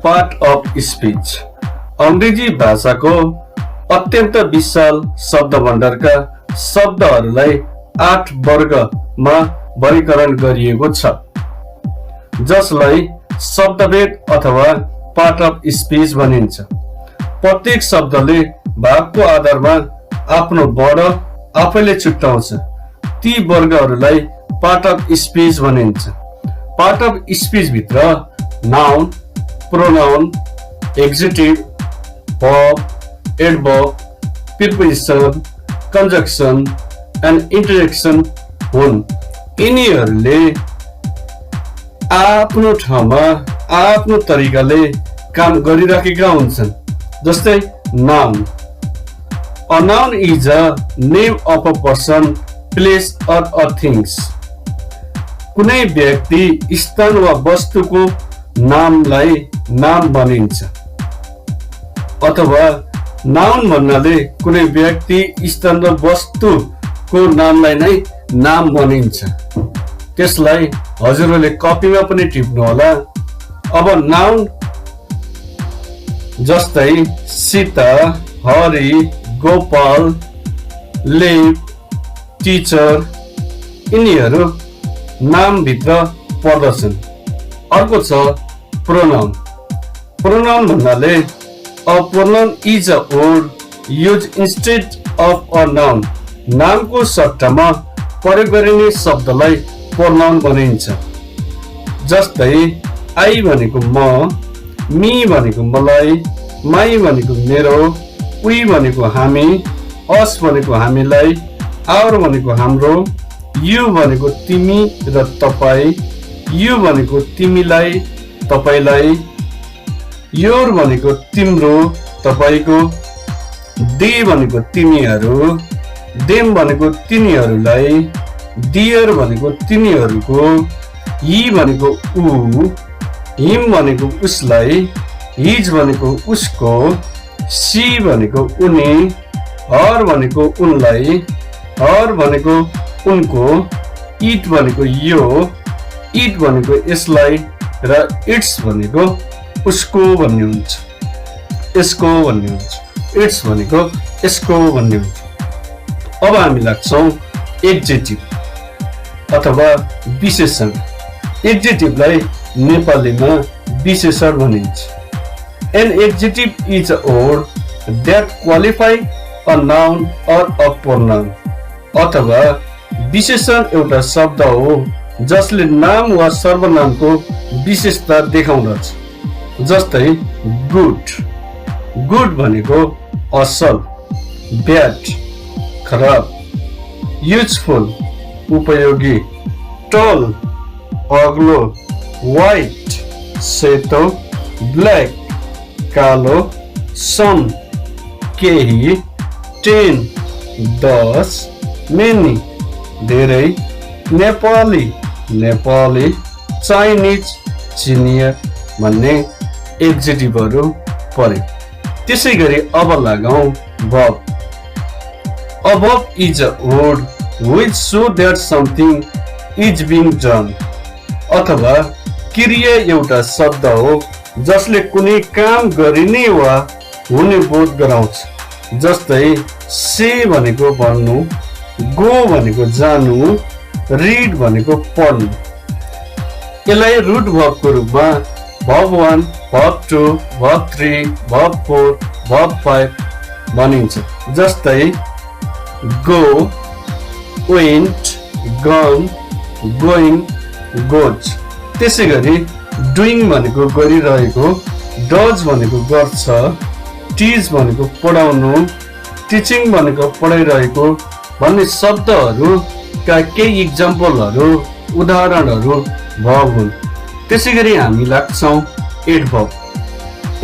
Part of speech. अंग्रेजी भाषाको अत्यन्त विशाल शब्द भण्डारका शब्दहरूलाई 8 वर्गमा वर्गीकरण गरिएको छ, जसलाई शब्दभेद अथवा पार्ट अफ स्पीच भनिन्छ। प्रत्येक शब्दले भागको आधारमा आफ्नो वर्ण आफैले छुट्याउँछ। ती वर्गहरूलाई पार्ट अफ स्पीच भनिन्छ। पार्ट अफ स्पीच भित्र noun, pronoun, adjective, verb, adverb, preposition, conjunction and interjection हुन्। यिनीहरूले आफ्नो ठाउँमा आफ्नो तरिकाले काम गरिराखेका हुन्छन्। जस्तै noun, a noun is a name of a person, place or a things. कुनै व्यक्ति, स्थान वा वस्तुको नामलाई नाम भनिन्छ। अथवा नाउन भन्नाले कुनै व्यक्ति, स्थान र वस्तुको नामलाई नै नाम भनिन्छ। त्यसलाई हजुरहरूले कपीमा पनि टिप्नु होला। अब नाउन जस्तै सीता, हरि, गोपाल, लेप, टिचर, यिनीहरू नामभित्र पर्दछन्। अर्को छ प्रोनाउन। प्रोनाउन भन्नाले a pronoun is a word use instead of a noun. नामको सट्टामा प्रयोग गरिने शब्दलाई प्रोनाउन भनिन्छ। जस्तै आई भनेको म, मी भनेको मलाई, माई भनेको मेरो, वी भनेको हामी, अस भनेको हामीलाई, आवर भनेको हाम्रो, यु भनेको तिमी र तपाईँ, यु भनेको तिमीलाई, तपाईलाई, योर भनेको तिम्रो, तपाईको, दे भनेको तिमीहरू, देम भनेको तिनीहरूलाई, डियर भनेको तिनीहरूको, यी भनेको ऊ, हिम भनेको उसलाई, हिज भनेको उसको, सी भनेको उनी, हर भनेको उनलाई, हर भनेको उनको, इट भनेको यो, इट भनेको यसलाई र इट्स भनेको उसको भन्ने हुन्छ, यसको भन्ने हुन्छ, इट्स भनेको यसको भन्ने हुन्छ। अब हामी लाग्छौँ एड्जेक्टिभ अथवा विशेषण। एड्जेक्टिभलाई नेपालीमा विशेषण भनिन्छ। An adjective is a word that qualify a noun or a pronoun। अथवा विशेषण एउटा शब्द हो जसले नाम वा सर्वनामको विशेषता देखाउँदछ। जस्तै गुड, गुड भनेको असल, ब्याड खराब, युजफुल उपयोगी, टल अग्लो, व्हाइट सेतो, ब्ल्याक कालो, सम केही, 10 10, मेनी धेरै, नेपाली नेपाली, चाइनिज चिनिया भन्ने एड्जेक्टिभहरू परे। त्यसै गरी अब लागौँ verb। A verb is a word which show that something is being done। अथवा क्रिया एउटा शब्द हो जसले कुनै काम गरिने वा हुने बोध गराउँछ। जस्तै से भनेको भन्नु, गो भनेको जानु, रिड भनेको पढ्नु। यसलाई रुट भर्बको रूपमा verb 1, verb 2, verb 3, verb 4, verb 5 भनिन्छ। जस्तै go, went, gone, going, goes। त्यसै गरी डुइङ भनेको गरिरहेको, डज भनेको गर्छ, टिच भनेको पढाउनु, टिचिङ भनेको पढाइरहेको भन्ने शब्दहरूका केही इक्जाम्पलहरू, उदाहरणहरू verb हुन्। त्यसै गरी हामी लाग्छौँ adverb.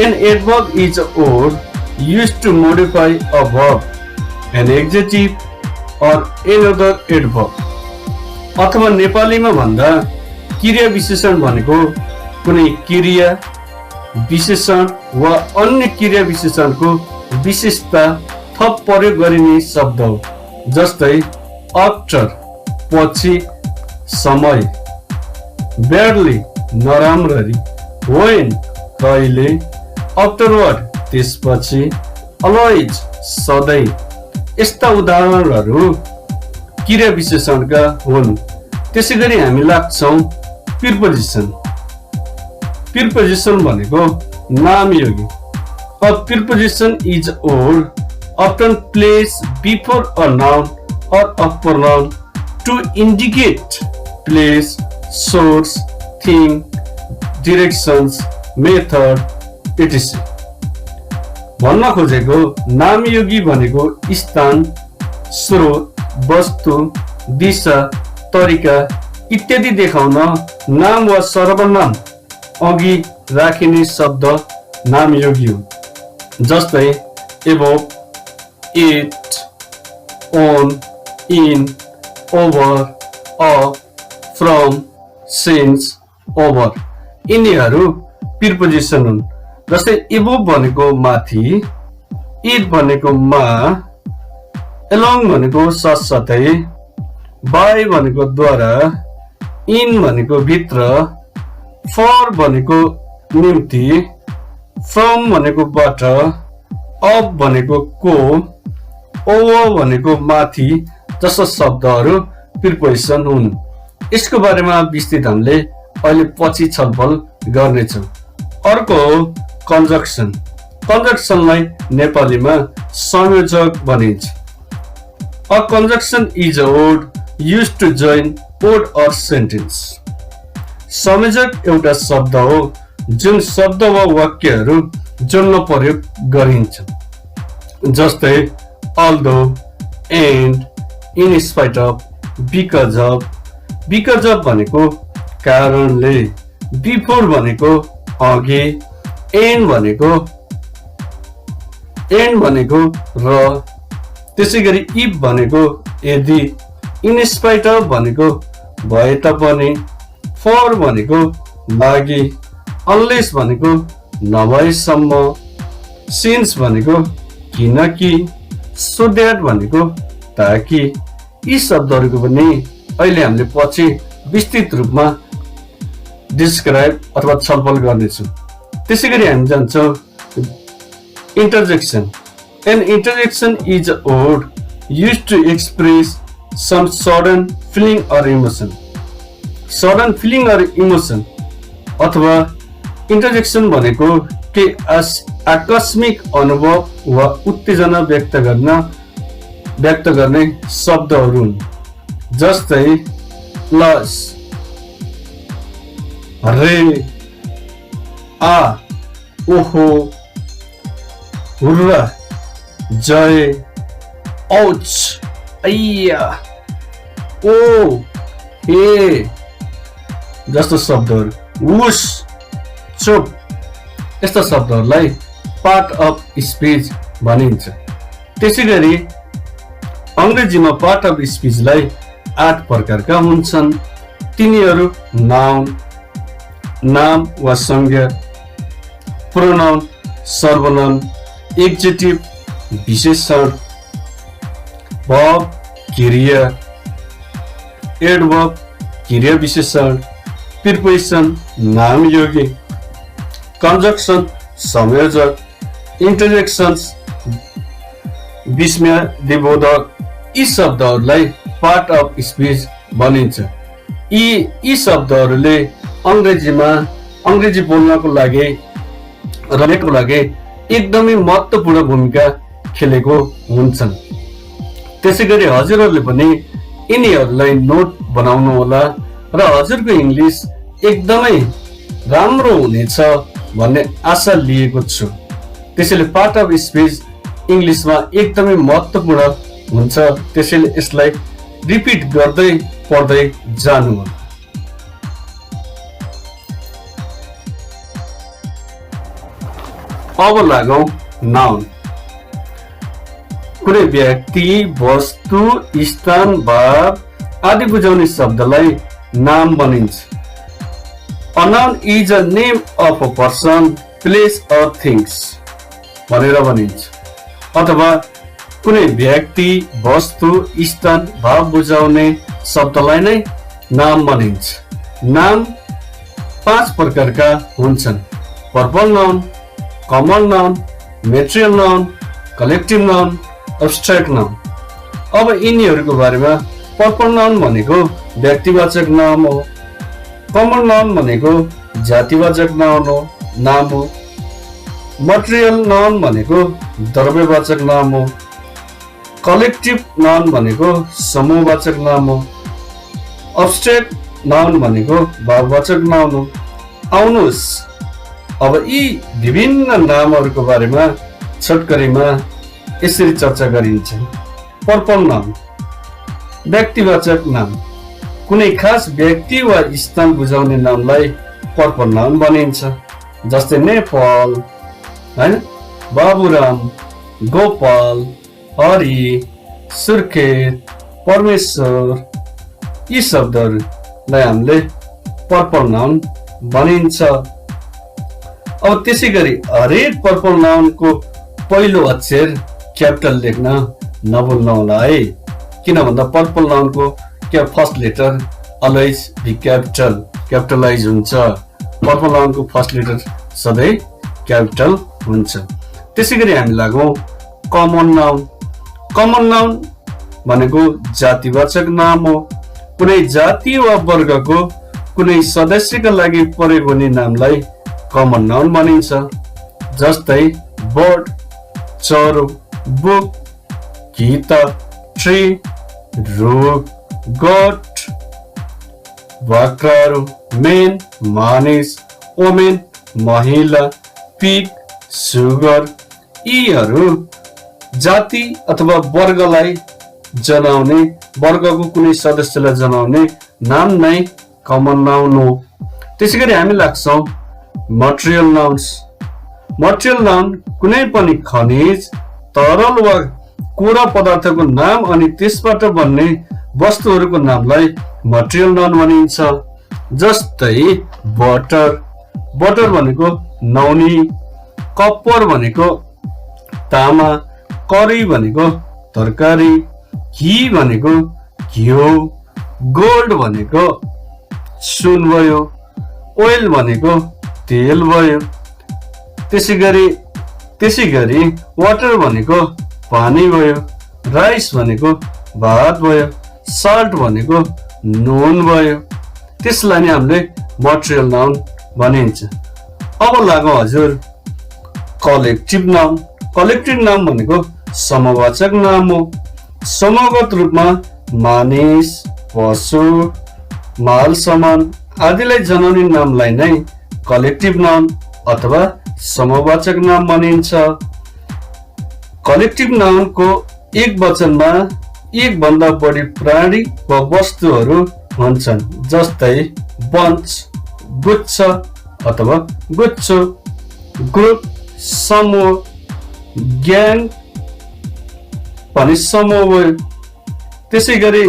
An adverb is a word used to modify a verb, an adjective or another adverb। अथवा नेपालीमा भन्दा क्रिया विशेषण भनेको कुनै क्रिया विशेषण वा अन्य क्रिया विशेषणको विशेषता थप प्रयोग गरिने शब्द हो। जस्तै आफ्टर पछि, समय, ब्याडली नराम्ररी, व्हेन कहिले, आफ्टरवर्ड त्यसपछि, अलवेज सधैँ। यस्ता उदाहरणहरू क्रिया विशेषणका हुन्। त्यसै गरी हामी लाग्छौँ प्रिपोजिसन। प्रिपोजिसन भनेको नामयोगी। A preposition is a word often placed before a noun or a pronoun to indicate place, source, thing, directions, method, etc. भन्न खोजेको नामयोगी भनेको स्थान, स्रोत, वस्तु, दिशा, तरिका इत्यादि देखाउन नाम वा सर्वनाम अघि राखिने शब्द नामयोगी हो। जस्तै above, it, on, in, over, of, from, since, over यिनीहरू प्रिपोजिसन हुन्। जस्तै above भनेको माथि, it भनेको मा, along भनेको साथसाथै, by भनेको द्वारा, in भनेको भित्र, for भनेको निम्ति, from भनेको बाट, up भनेको को, over भनेको माथि जस्ता शब्दहरू प्रिपोजिसन हुन्। यसको बारेमा विस्तृत हामीले अहिले पछि छलफल गर्नेछौँ। अर्को कन्जक्सन। कन्जक्सनलाई नेपालीमा संयोजक भनिन्छ। A conjunction is a word used to join word or sentence. संयोजक एउटा शब्द हो जुन शब्द वा वाक्यहरू जोड्न प्रयोग गरिन्छ। जस्तै although, and, in spite of, because of। because of भनेको कारणले, before भनेको अघि, and भनेको र, त्यसै गरी if भनेको यदि, in spite of भनेको भए तापनि, for भनेको लागि, unless भनेको नभएसम्म, since भनेको किनकि, so that भनेको ताकि। यी शब्दहरूको पनि अहिले हामीले पछि विस्तृत रूपमा डिस्क्राइब अथवा छलफल गर्नेछौँ। त्यसै गरी हामी जान्छौँ interjection. An interjection is a word used to express some sudden feeling or emotion. Sudden feeling or emotion अथवा interjection भनेको के आकस्मिक अनुभव वा उत्तेजना व्यक्त गर्ने शब्दहरू हुन्। जस्तै प्लस, रे, आ, ओहो, हुर्रा, जय, औच, अय्या, ओ, हे जस्तो शब्दहरू, उस, चुप यस्ता शब्दहरूलाई पार्ट अफ स्पिच भनिन्छ। त्यसै गरी अङ्ग्रेजीमा पार्ट अफ स्पिचलाई 8 प्रकारका हुन्छन्। तिनीहरू नाउन, नाम वा संज्ञा, प्रोनाउन, सर्वनाम, एडजेक्टिभ, विशेषण, वर्ब, क्रिया, एडवर्ब, क्रिया विशेषण, प्रिपोजिसन, नामयोगी, कन्जक्सन, संयोजक, इन्टरजेक्सन्स, विस्मयदिबोधक यी शब्दहरूलाई पार्ट अफ स्पिच भनिन्छ। यी शब्दहरूले अङ्ग्रेजी बोल्नको लागि रहनेको लागि एकदमै महत्त्वपूर्ण भूमिका खेलेको हुन्छन्। त्यसै गरी हजुरहरूले पनि यिनीहरूलाई नोट बनाउनु होला र हजुरको इङ्ग्लिस एकदमै राम्रो हुनेछ भन्ने आशा लिएको छु। त्यसैले पार्ट अफ स्पिच इङ्ग्लिसमा एकदमै महत्त्वपूर्ण हुन्छ। त्यसैले यसलाई रिपिट गर्दै पढ्दै जानु होला। अब लागौं नाउन। कुनै व्यक्ति, वस्तु, स्थान, भाव आदि बुझाउने शब्दलाई नाम भनिन्छ। A noun is a name of a person, place or things भनेर भनिन्छ। अथवा कुनै व्यक्ति, वस्तु, स्थान, भाव बुझाउने शब्दलाई नै नाम भनिन्छ। नाम 5 प्रकारका हुन्छन्। Proper noun, common noun, material noun, collective noun, abstract noun. अब यिनीहरूको बारेमा पर्पल नाउन भनेको व्यक्तिवाचक नाम हो, कमन नाउन भनेको जातिवाचक नाम हो, मटेरियल नाउन भनेको द्रव्यवाचक नाम हो, कलेक्टिभ नाउन भनेको समूहवाचक नाम हो, एब्स्ट्र्याक्ट नाउन भनेको भाववाचक नाउन हो। आउनुहोस् अब यी विभिन्न नामहरूको बारेमा छोटकरीमा यसरी चर्चा गरिन्छ। पर्पल नाउन व्यक्तिवाचक नाम, कुनै खास व्यक्ति वा स्थान बुझाउने नामलाई पर्पल नाउन भनिन्छ। जस्तै नेपाल हैन, बाबुराम, गोपाल, हरि, सुर्खेत, परमेश्वर, यी शब्दहरूलाई हामीले पर्पल नाउन भनिन्छ। अब त्यसै गरी हरेक पर्पल नाउनको पहिलो अक्षर क्यापिटल लेख्न नभुल्नु होला है, किन भन्दा पर्पल नाउनको first letter always be capitalize हुन्छ। पर्पल नाउनको फर्स्ट लेटर सधैँ क्यापिटल हुन्छ। त्यसै गरी हामी लागौँ कमन नाउन। कमन नाउन भनेको जातिवाचक नाम हो, कुनै जाति वा वर्गको कुनै सदस्यका लागि प्रयोग हुने नामलाई कमन नाउन भनिन्छ। जस्तै बर्ड, चरो, बुक, गीत, ट्री, रुख, गोठ, बाख्राहरू, मेन, मानिस, ओमेन, महिला, पिग, सुगर, यीहरू जाति अथवा वर्गलाई जनाउने, वर्गको कुनै सदस्यलाई जनाउने नाम नै कमन नाउन हो। त्यसै गरी हामी लाग्छौँ मटेरियल नाउन्स। मटेरियल नाउन कुनै पनि खनिज, तरल वा कोरा पदार्थको नाम अनि त्यसबाट बन्ने वस्तुहरूको नामलाई मटेरियल नाउन भनिन्छ। जस्तै बटर, बटर भनेको नौनी, कपर भनेको तामा, करी भनेको तरकारी, घी भनेको घिउ, गोल्ड भनेको सुन भयो, ओइल भनेको तेल भयो। त्यसै गरी वाटर भनेको पानी भयो, राइस भनेको भात भयो, सल्ट भनेको नुन भयो। त्यसलाई नै हामीले मटेरियल नाउन भनिन्छ। अब लागौँ हजुर कलेक्टिभ नाउन। कलेक्टिभ नाउन भनेको समूहवाचक नाम हो। समूहगत रूपमा मानिस, पशु, माल सामान आदिलाई जनाउने नामलाई नै कलेक्टिभ नाउन अथवा समूहवाचक नाम भनिन्छ। कलेक्टिभ नाउनको एक वचनमा एक भन्दा बढी प्राणी वा वस्तुहरू हुन्छन्। जस्तै बन्च, गुच्छ अथवा गुच्छो, ग्रुप, समूह, ग्याङ पनि समूह भयो। त्यसै गरी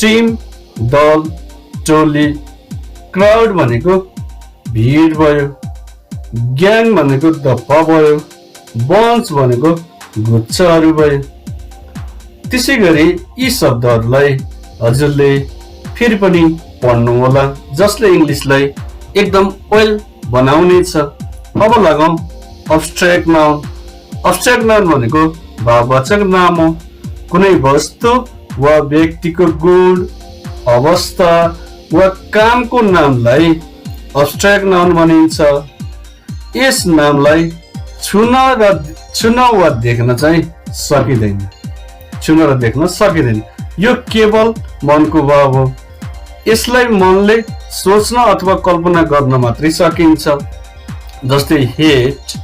टिम, दल, टोली, क्राउड भनेको भिड भयो, ग्याङ भनेको दफा भयो, बन्च भनेको गुच्छाहरू भयो। त्यसै गरी यी शब्दहरूलाई हजुरले फेरि पनि पढ्नु होला, जसले इङ्ग्लिसलाई एकदम वेल बनाउनेछ। अब लागौँ एब्स्ट्र्याक्ट नाउन। एब्स्ट्र्याक्ट नाउन भनेको भाववाचक नाम हो। कुनै वस्तु वा व्यक्तिको गुण, अवस्था वा कामको नामलाई एब्स्ट्र्याक्ट नाउन भनिन्छ। यस नामलाई छुन वा देख्न चाहिँ सकिँदैन, छुन र देख्न सकिँदैन। यो केवल मनको भाव हो। यसलाई मनले सोच्न अथवा कल्पना गर्न मात्रै सकिन्छ। जस्तै hate,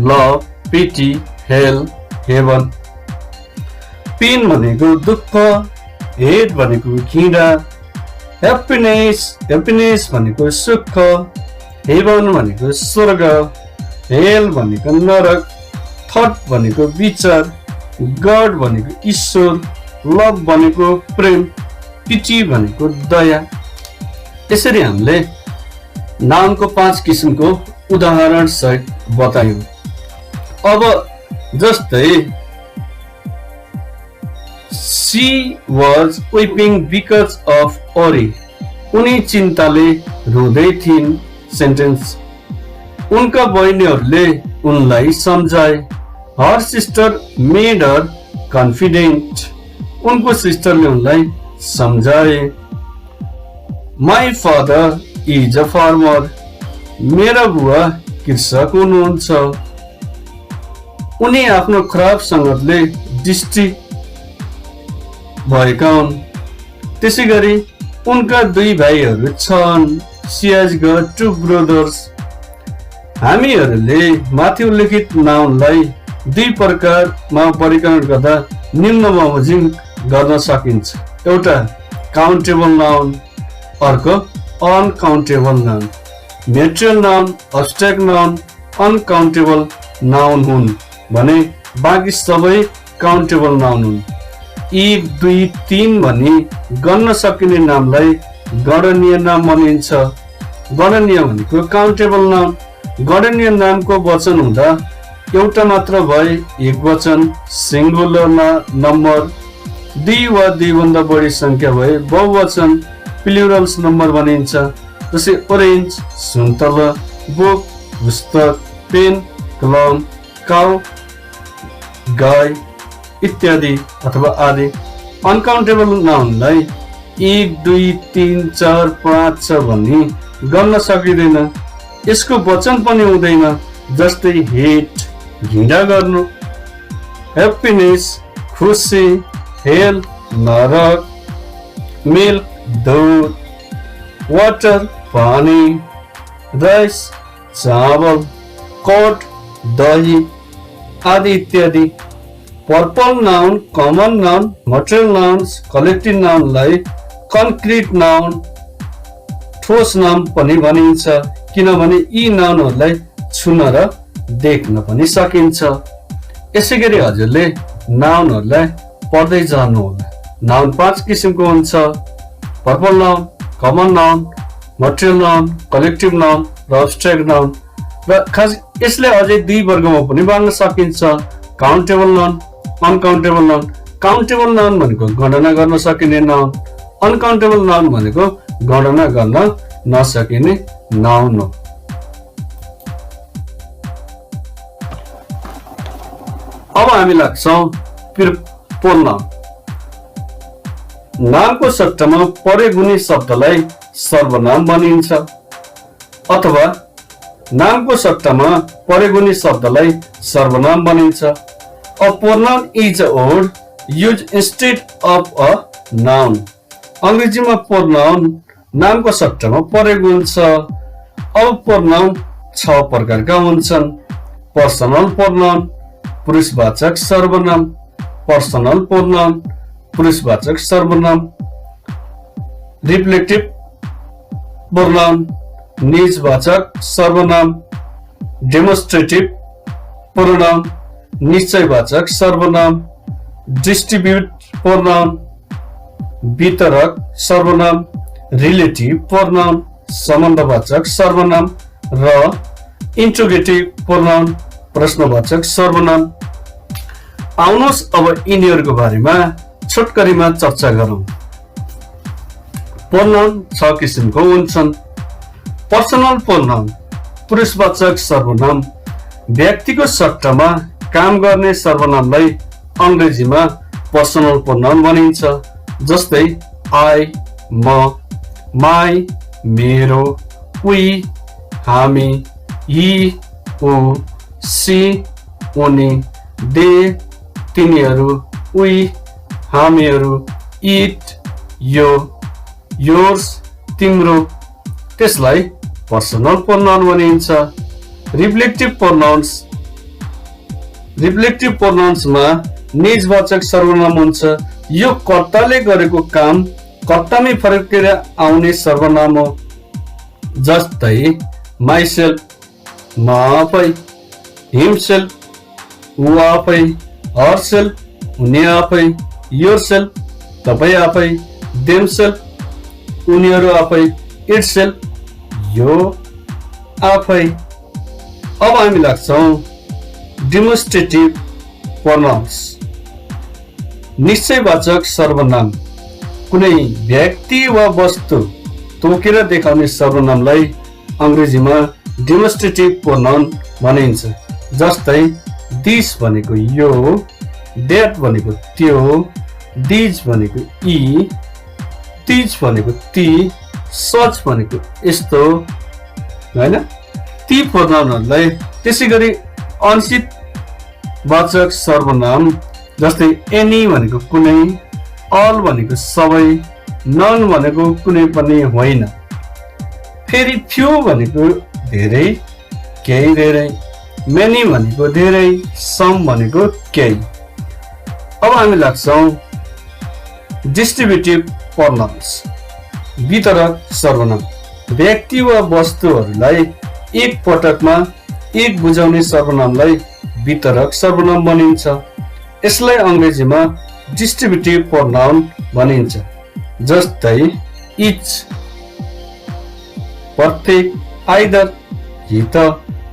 love, pity, hell, heaven. Pain भनेको दुःख, हेट भनेको घृणा, ह्याप्पिनेस भनेको सुख, हेवन भनेको स्वर्ग, हेल भनेको नरक, थट भनेको विचार, गड भनेको ईश्वर, लभ भनेको प्रेम, पिटी भनेको दया। यसरी हामीले नाउनको 5 किसिमको उदाहरण सहित बतायौं। अब जस्तै she was weeping because of Ori, उनी चिन्ताले रुँदै थिइन्। सेन्टेन्स उनका बहिनीहरूले उनलाई सम्झाए। Her sister made her confident. उनको सिस्टरले उनलाई सम्झाए। My father is a farmer. मेरा बुवा कृषक हुनुहुन्छ। उनी आफ्नो खराब सङ्गतले डिस्ट्रिक्ट भएका हुन्। त्यसै गरी उनका 2 भाइहरू छन्। She has got 2 brothers. हामीहरूले माथि उल्लेखित नाउनलाई 2 प्रकारमा वर्गीकरण गर्दा निम्न बमोजिम गर्न सकिन्छ। एउटा काउन्टेबल नाउन, अर्को uncountable noun. Material noun, abstract noun uncountable noun हुन् भने बाँकी सबै काउन्टेबल नाउन हुन्। 1, 2, 3 भनी गन्न सकिने नामलाई गणनीय नाम भनिन्छ। गणनीय भनेको काउन्टेबल नाउन। गणनीय नामको वचन हुँदा एउटा मात्र भए एक वचन सिंगुलर नम्बर, 2 वा 2 भन्दा बढी संख्या भए बहुवचन प्लुरल्स नम्बर भनिन्छ। जस्तै ओरेन्ज सुन्तला, बुक पुस्तक, पेन कलम, काउ गाई इत्यादि अथवा आदि। अनकाउन्टेबल नाउनलाई 1, 2, 3, 4, 5, 6 भनी गर्न सकिँदैन। यसको वचन पनि हुँदैन। जस्तै हेट घृणा गर्नु, ह्याप्पिनेस खुसी, हेल नरक, मिल्क दूध, वाटर पानी, राइस चावल, कट दही आदि इत्यादि। Proper noun, common noun, material nouns, collective नाउनलाई कन्क्रिट नाउन, ठोस नाम पनि भनिन्छ, किनभने यी नाउनहरूलाई छुन र देख्न पनि सकिन्छ। यसै गरी हजुरले नाउनहरूलाई पढ्दै जानुहोला। नाउन 5 किसिमको हुन्छ: proper noun, common noun, material noun, collective noun र अब्स्ट्र्याक्ट नाउन। र खास यसले अझै 2 वर्गमा पनि बाँड्न सकिन्छ: countable noun, uncountable noun. Countable noun भनेको गणना गर्न सकिने नाउन, अनकाउन्टेबल नाउन भनेको गणना गर्न नसकिने नाउन हो। अब हामी लाग्छौं प्रोनाउन। नामको सट्टामा परे गुणी शब्दलाई सर्वनाम भनिन्छ अथवा नामको सट्टामा परे गुणी शब्दलाई सर्वनाम भनिन्छ। A pronoun is a word used instead of a noun. अंग्रेजीमा pronoun नामको सट्टामा प्रयोग हुन्छ। अब pronoun 6 प्रकारका हुन्छन्: पर्सनल pronoun पुरुषवाचक सर्वनाम, पर्सनल pronoun पुरुषवाचक सर्वनाम, रिफ्लेक्टिभ pronoun निजवाचक सर्वनाम, डेमोन्स्ट्रेटिभ pronoun निश्चयवाचक सर्वनाम, डिस्ट्रिब्युट pronoun वितरक सर्वनाम, रिलेटिभ pronoun सम्बन्धवाचक सर्वनाम र इन्ट्रोगेटिभ pronoun प्रश्नवाचक सर्वनाम। आउनुहोस् अब यिनीहरूको बारेमा छोटकरीमा चर्चा गरौँ। pronoun 6 किसिमको हुन्छन्। पर्सनल pronoun पुरुषवाचक सर्वनाम व्यक्तिको सट्टामा काम गर्ने सर्वनामलाई अंग्रेजीमा पर्सनल pronoun भनिन्छ। जस्तै आई, म, माई, मेरो, वी, हामी, यी, ऊ, सी, उनी, दे, तिनीहरू, वी, हामीहरू, इट, यो, योर्स, तिम्रो। त्यसलाई पर्सनल pronoun भनिन्छ। रिफ्लेक्टिभ प्रोनाउन्समा निजवाचक सर्वनाम हुन्छ। यो कर्ताले गरेको काम कर्तामै फर्केर आउने सर्वनाम हो। जस्तै माइसेल्फ म आफै, हिमसेल्फ ऊ आफै, हरसेल्फ उनी आफै, योरसेल्फ तपाईँ आफै, देमसेल्फ उनीहरू आफै, इटसेल्फ यो आफै। अब हामी लाग्छौं डेमोन्स्ट्रेटिभ प्रोनाउन्स। निश्चयवाचक सर्वनाम कुनै व्यक्ति वा वस्तु तोकेर देखाउने सर्वनामलाई अंग्रेजीमा डेमोन्स्ट्रेटिभ प्रोनाउन भनिन्छ। जस्तै दिस भनेको यो, द्याट भनेको त्यो, दिज भनेको यी, तिज भनेको ती, सच भनेको यस्तो, हैन? ती प्रोनाउनहरूलाई त्यसै गरी अनिश्चित वाचक सर्वनाम जस्तै एनी भनेको कुनै, अल भनेको सबै, नन भनेको कुनै पनि होइन, फेरि फ्यु भनेको धेरै, केही धेरै, मेनी भनेको धेरै, सम भनेको केही। अब हामी लाग्छौं डिस्ट्रिब्युटिभ प्रोनाउन्स, वितरक सर्वनाम। व्यक्ति वा वस्तुहरूलाई एक पटकमा एक बुझाउने सर्वनामलाई वितरक सर्वनाम भनिन्छ। यसलाई अंग्रेजीमा डिस्ट्रिब्युटिभ प्रोनाउन भनिन्छ। जस्तै इच, प्रत्येक, आइदर, हित,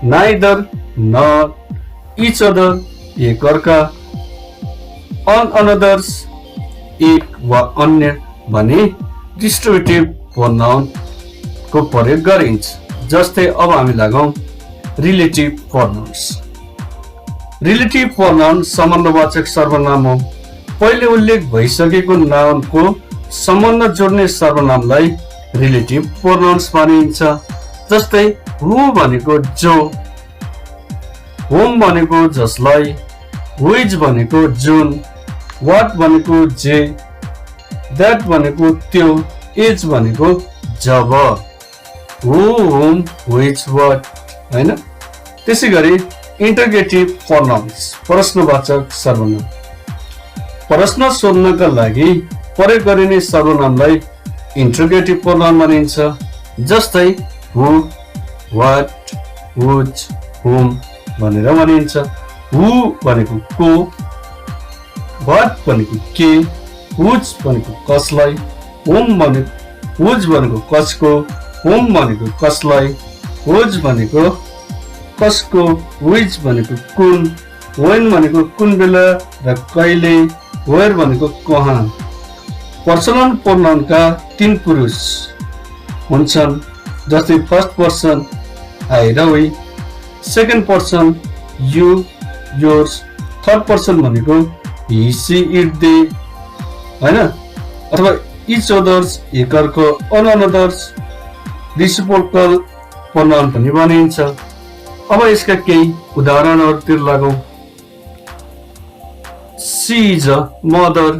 नाइदर, नट, इच अदर, एक अर्का, अन अनदर्स, एक वा अन्य भनी डिस्ट्रिब्युटिभ प्रोनाउन को प्रयोग गरिन्छ। जस्तै अब हामी लागौं रिलेटिभ प्रोनाउन्स। रिलेटिभ प्रोनाउन सम्बन्धवाचक सर्वनाम हो। पहिले उल्लेख भइसकेको नाउनको सम्बन्ध जोड्ने सर्वनामलाई रिलेटिभ प्रोनाउन्स भनिन्छ। जस्तै हु भनेको जो, होम भनेको जसलाई, व्हिच भनेको जुन, वाट भनेको जे, द्याट भनेको त्यो, एज भनेको जब, हु, होम, व्हिच, वाट, हैन? त्यसै गरी इन्टरगेटिभ प्रोनाउन्स, प्रश्नवाचक सर्वनाम। प्रश्न सोध्नका लागि प्रयोग गरिने सर्वनामलाई इन्टरगेटिभ प्रोनाउन भनिन्छ। जस्तै हु, वाट, व्हिच, होम भनेर भनिन्छ। हु भनेको को, वाट भनेको के, व्हिच भनेको कसलाई, होम भनेको व्हिच भनेको कसको, होम भनेको कसलाई, व्हिच भनेको कसको, व्हिच भनेको कुन, व्हेन भनेको कुन बेला र कहिले, वेयर भनेको कहाँ। पर्सनल प्रोनाउनका 3 पुरुष हुन्छन्। जस्तै फर्स्ट पर्सन आई र we, second person you, yours, third person भनेको ही, सी, इट, दे, हैन? अथवा इच अदर्स, एक अर्को, अन अनदर्स, रेसिप्रोकल प्रोनाउन पनि भनिन्छ। अब यसका केही उदाहरणहरूतिर लागौं। सी इज अ मदर,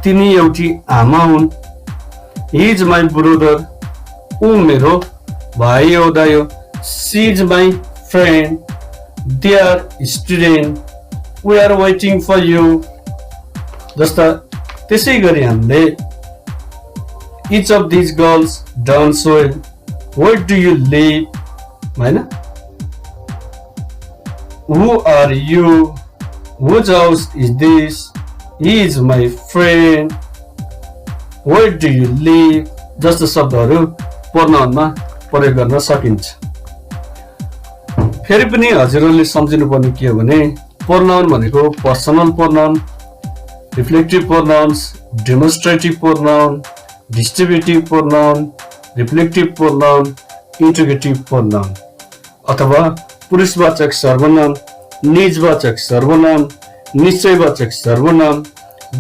तिनी एउटी आमा हुन्। ही इज माई ब्रदर, ऊ मेरो भाइ हो दाइ। She is my friend, they are student, we are waiting for you. जस्ता त्यसै गरी हामीले each of these girls dance well, where do you live, हैन? Who are you, whose house is this, he is my friend, where do you live जस्ता शब्दहरू प्रोनाउनमा प्रयोग गर्न सकिन्छ। फेरि पनि हजुरहरूले सम्झिनु पर्ने के हो भने प्रोनाउन भनेको personal pronoun, reflective pronouns, demonstrative pronoun, distributive pronoun, reflective pronoun, interrogative pronoun अथवा पुरुषवाचक सर्वनाम, निजवाचक सर्वनाम, निश्चयवाचक सर्वनाम,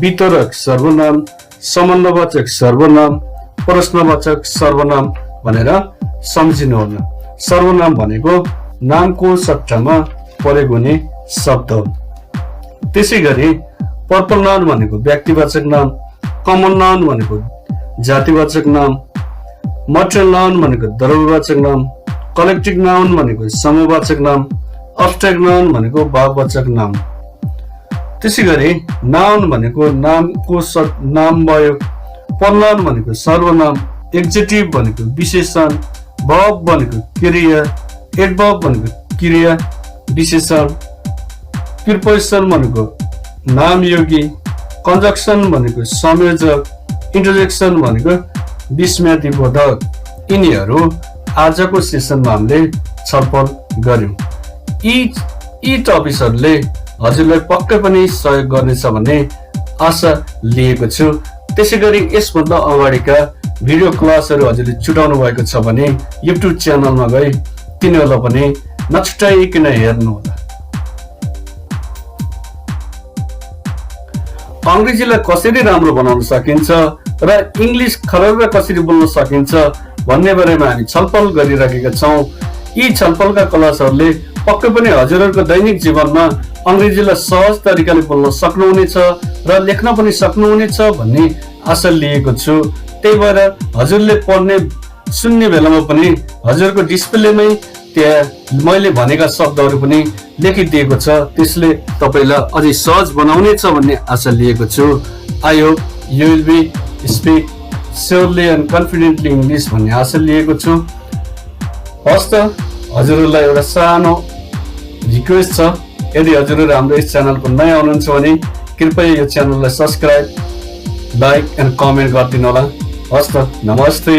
वितरक सर्वनाम, सम्बन्धवाचक सर्वनाम, प्रश्नवाचक सर्वनाम भनेर सम्झिनुहोला। सर्वनाम भनेको नामको सट्टामा प्रयोग हुने शब्द हो। त्यसै गरी पर्पल नाउन भनेको व्यक्तिवाचक नाम, कमन नाउन भनेको जातिवाचक नाम, मटेरियल नाउन भनेको द्रव्यवाचक नाम, कलेक्टिभ नाउन भनेको समूहवाचक नाम, अब्स्ट्र्याक्ट नाउन भनेको भाववाचक नाम। त्यसै गरी नाउन भनेको नामको नाम भयो, प्रोनाउन भनेको सर्वनाम, एक्जेक्टिभ भनेको विशेषण, वर्ब भनेको क्रिया, एडवर्ब भनेको क्रिया विशेषण, प्रिपोजिसन भनेको नामयोगी, कन्जक्सन भनेको संयोजक, इन्टरजेक्सन भनेको विस्मयादिबोधक। यिनीहरू आजको सेसनमा हामीले छलफल गर्यौं। यी टपिक्सहरूले हजुरलाई पक्कै पनि सहयोग गर्नेछ भन्ने आशा लिएको छु। त्यसैगरी यसभन्दा अगाडिका भिडियो क्लासहरू हजुरले छुटाउनु भएको छ भने युट्युब च्यानलमा गई तिनीहरूलाई पनि नछुटाइकन हेर्नुहोला। अंग्रेजीलाई कसरी राम्रो बनाउन सकिन्छ र इंग्लिश खरल कसरी बोल्न सकिन्छ भन्ने बारेमा हामी छलफल गरिरहेका छौं। यी छलफलका क्लासहरूले पक्कै पनि हजुरहरूको दैनिक जीवनमा अंग्रेजीलाई सहज तरिकाले बोल्न सक्नुहुनेछ र लेख्न पनि सक्नुहुनेछ भन्ने आशा लिएको छु। त्यही भएर हजुरले पढ्ने सुन्ने बेलामा पनि हजुरको डिस्प्लेमै त्यहाँ मैले भनेका शब्दहरू पनि लेखिदिएको छ, त्यसले तपाईलाई अझै सहज बनाउनेछ भन्ने आशा लिएको छु। I hope you will be speak surely and confidently English भन्ने आशा लिएको छु। हस् त हजुरहरूलाई एउटा सानो रिक्वेस्ट छ, यदि हजुरहरू हाम्रो यस च्यानलको नयाँ हुनुहुन्छ भने कृपया यो च्यानललाई सब्स्क्राइब, लाइक एन्ड कमेन्ट गरिदिनु होला। हस् त, नमस्ते।